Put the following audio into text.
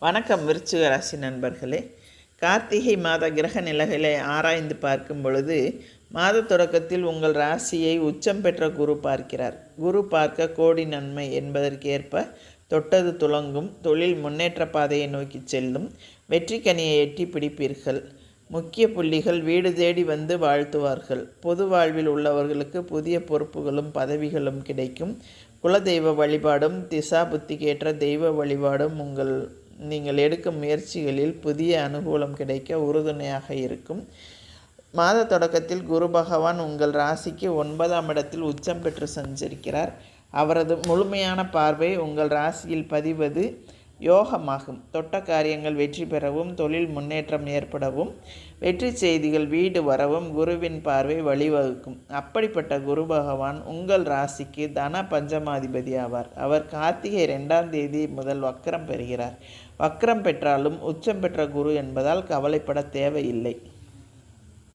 வணக்கம் விருச்சிக ராசி நண்பர்களே. கார்த்திகை மாத கிரக நிலைகளை ஆராய்ந்து பார்க்கும் பொழுது மாத தொடக்கத்தில் உங்கள் ராசியை உச்சம் பெற்ற குரு பார்க்கிறார். குரு பார்க்க கோடி நன்மை என்பதற்கேற்ப தொட்டது துலங்கும், தொழில் முன்னேற்ற பாதையை நோக்கி செல்லும், வெற்றி கனியை எட்டி பிடிப்பீர்கள். முக்கிய புள்ளிகள் வீடு தேடி வந்து வாழ்த்துவார்கள். பொது வாழ்வில் உள்ளவர்களுக்கு புதிய பொறுப்புகளும் பதவிகளும் கிடைக்கும். குலதெய்வ வழிபாடும் திசா புத்திக்கேற்ற தெய்வ வழிபாடும் நீங்கள் எடுக்கும் முயற்சிகளில் புதிய அனுகூலம் கிடைக்க உறுதுணையாக இருக்கும். மாத தொடக்கத்தில் குரு பகவான் உங்கள் ராசிக்கு 9ஆம் இடத்தில் உச்சம் பெற்று சஞ்சரிக்கிறார். அவரது முழுமையான பார்வை உங்கள் ராசியில் பதிவது யோகமாகும். தொட்ட காரியங்கள் வெற்றி பெறவும், தொழில் முன்னேற்றம் ஏற்படவும், வெற்றி செய்திகள் வீடு வரவும் குருவின் பார்வை வழிவகுக்கும். அப்படிப்பட்ட குரு பகவான் உங்கள் ராசிக்கு தன பஞ்சமாதிபதி ஆவார். அவர் கார்த்திகை 2ஆம் தேதி முதல் வக்ரம் பெறுகிறார். வக்ரம் பெற்றாலும் உச்சம் பெற்ற குரு என்பதால் கவலைப்பட தேவையில்லை.